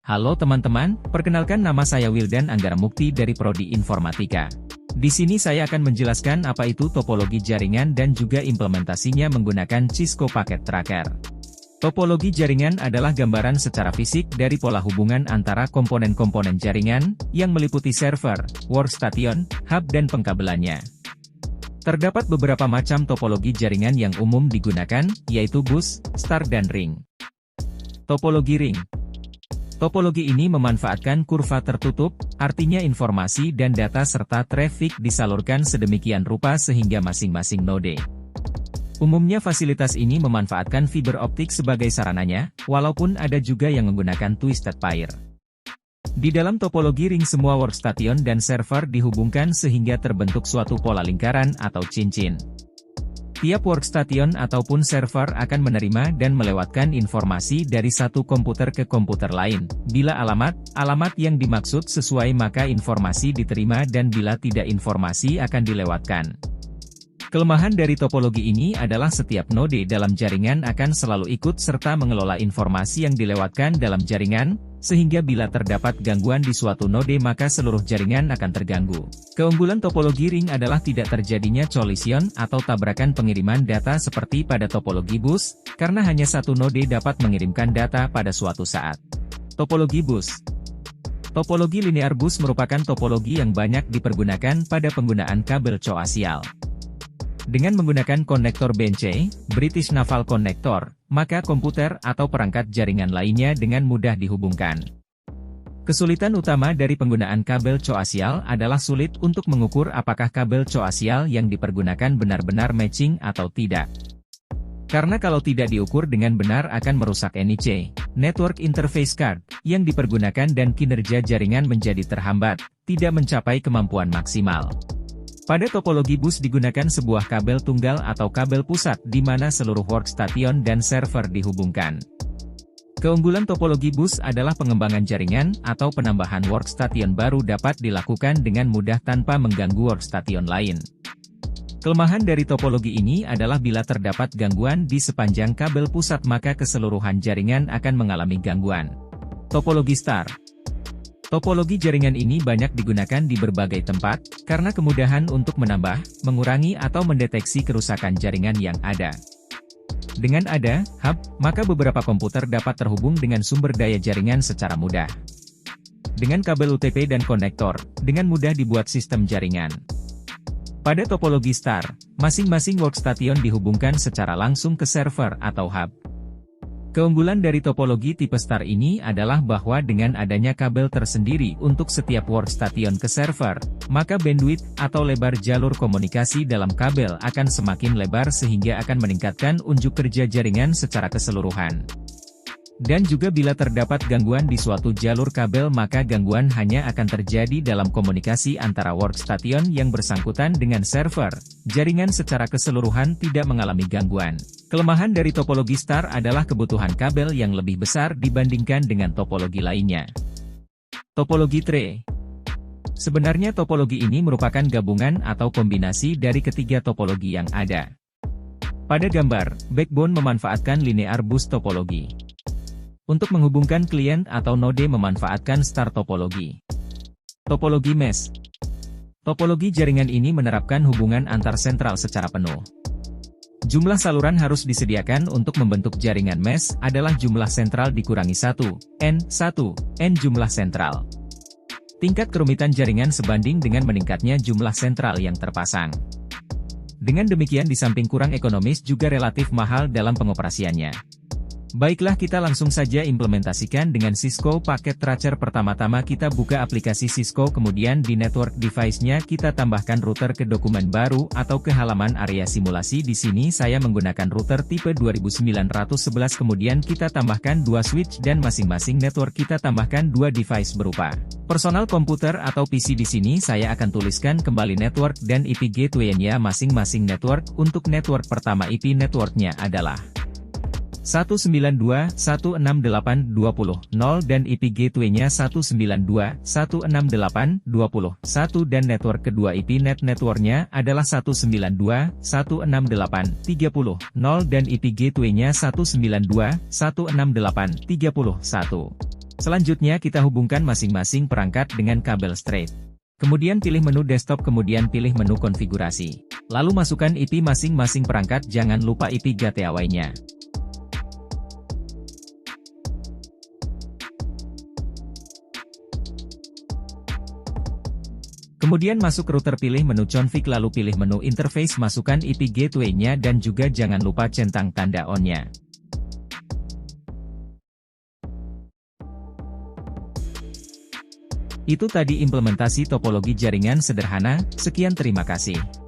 Halo teman-teman, perkenalkan nama saya Wildan Anggara Mukti dari Prodi Informatika. Di sini saya akan menjelaskan apa itu topologi jaringan dan juga implementasinya menggunakan Cisco Packet Tracker. Topologi jaringan adalah gambaran secara fisik dari pola hubungan antara komponen-komponen jaringan, yang meliputi server, workstation, hub dan pengkabelannya. Terdapat beberapa macam topologi jaringan yang umum digunakan, yaitu bus, star dan ring. Topologi ring. Topologi ini memanfaatkan kurva tertutup, artinya informasi dan data serta traffic disalurkan sedemikian rupa sehingga masing-masing node. Umumnya fasilitas ini memanfaatkan fiber optik sebagai sarananya, walaupun ada juga yang menggunakan twisted pair. Di dalam topologi ring semua workstation dan server dihubungkan sehingga terbentuk suatu pola lingkaran atau cincin. Tiap workstation ataupun server akan menerima dan melewatkan informasi dari satu komputer ke komputer lain. Bila alamat yang dimaksud sesuai maka informasi diterima dan bila tidak informasi akan dilewatkan. Kelemahan dari topologi ini adalah setiap node dalam jaringan akan selalu ikut serta mengelola informasi yang dilewatkan dalam jaringan, sehingga bila terdapat gangguan di suatu node maka seluruh jaringan akan terganggu. Keunggulan topologi ring adalah tidak terjadinya collision atau tabrakan pengiriman data seperti pada topologi bus, karena hanya satu node dapat mengirimkan data pada suatu saat. Topologi bus. Topologi linear bus merupakan topologi yang banyak dipergunakan pada penggunaan kabel coaxial. Dengan menggunakan konektor BNC, British Naval Connector, maka komputer atau perangkat jaringan lainnya dengan mudah dihubungkan. Kesulitan utama dari penggunaan kabel coaxial adalah sulit untuk mengukur apakah kabel coaxial yang dipergunakan benar-benar matching atau tidak. Karena kalau tidak diukur dengan benar akan merusak NIC, Network Interface Card, yang dipergunakan dan kinerja jaringan menjadi terhambat, tidak mencapai kemampuan maksimal. Pada topologi bus digunakan sebuah kabel tunggal atau kabel pusat di mana seluruh workstation dan server dihubungkan. Keunggulan topologi bus adalah pengembangan jaringan atau penambahan workstation baru dapat dilakukan dengan mudah tanpa mengganggu workstation lain. Kelemahan dari topologi ini adalah bila terdapat gangguan di sepanjang kabel pusat maka keseluruhan jaringan akan mengalami gangguan. Topologi star. Topologi jaringan ini banyak digunakan di berbagai tempat, karena kemudahan untuk menambah, mengurangi atau mendeteksi kerusakan jaringan yang ada. Dengan ada hub, maka beberapa komputer dapat terhubung dengan sumber daya jaringan secara mudah. Dengan kabel UTP dan konektor, dengan mudah dibuat sistem jaringan. Pada topologi star, masing-masing workstation dihubungkan secara langsung ke server atau hub. Keunggulan dari topologi tipe star ini adalah bahwa dengan adanya kabel tersendiri untuk setiap workstation ke server, maka bandwidth atau lebar jalur komunikasi dalam kabel akan semakin lebar sehingga akan meningkatkan unjuk kerja jaringan secara keseluruhan. Dan juga bila terdapat gangguan di suatu jalur kabel maka gangguan hanya akan terjadi dalam komunikasi antara workstation yang bersangkutan dengan server, jaringan secara keseluruhan tidak mengalami gangguan. Kelemahan dari topologi star adalah kebutuhan kabel yang lebih besar dibandingkan dengan topologi lainnya. Topologi tray. Sebenarnya topologi ini merupakan gabungan atau kombinasi dari ketiga topologi yang ada. Pada gambar, backbone memanfaatkan linear bus topologi. Untuk menghubungkan klien atau node memanfaatkan star topologi. Topologi mesh. Topologi jaringan ini menerapkan hubungan antar sentral secara penuh. Jumlah saluran harus disediakan untuk membentuk jaringan mesh adalah jumlah sentral dikurangi 1, N jumlah sentral. Tingkat kerumitan jaringan sebanding dengan meningkatnya jumlah sentral yang terpasang. Dengan demikian di samping kurang ekonomis juga relatif mahal dalam pengoperasiannya. Baiklah kita langsung saja implementasikan dengan Cisco Packet Tracker. Pertama-tama kita buka aplikasi Cisco kemudian di network device-nya kita tambahkan router ke dokumen baru atau ke halaman area simulasi. Di sini saya menggunakan router tipe 2911 kemudian kita tambahkan dua switch dan masing-masing network kita tambahkan dua device berupa personal komputer atau PC. Di sini saya akan tuliskan kembali network dan IP gateway-nya masing-masing network. Untuk network pertama IP network-nya adalah 192.168.20.0 dan IP gateway-nya 192.168.20.1 dan network kedua IP network-nya adalah 192.168.30.0 dan IP gateway-nya 192.168.30.1. Selanjutnya kita hubungkan masing-masing perangkat dengan kabel straight. Kemudian pilih menu desktop, kemudian pilih menu konfigurasi. Lalu masukkan IP masing-masing perangkat, jangan lupa IP gateway-nya. Kemudian masuk router, pilih menu config, lalu pilih menu interface, masukkan IP gateway-nya dan juga jangan lupa centang tanda on-nya. Itu tadi implementasi topologi jaringan sederhana. Sekian, terima kasih.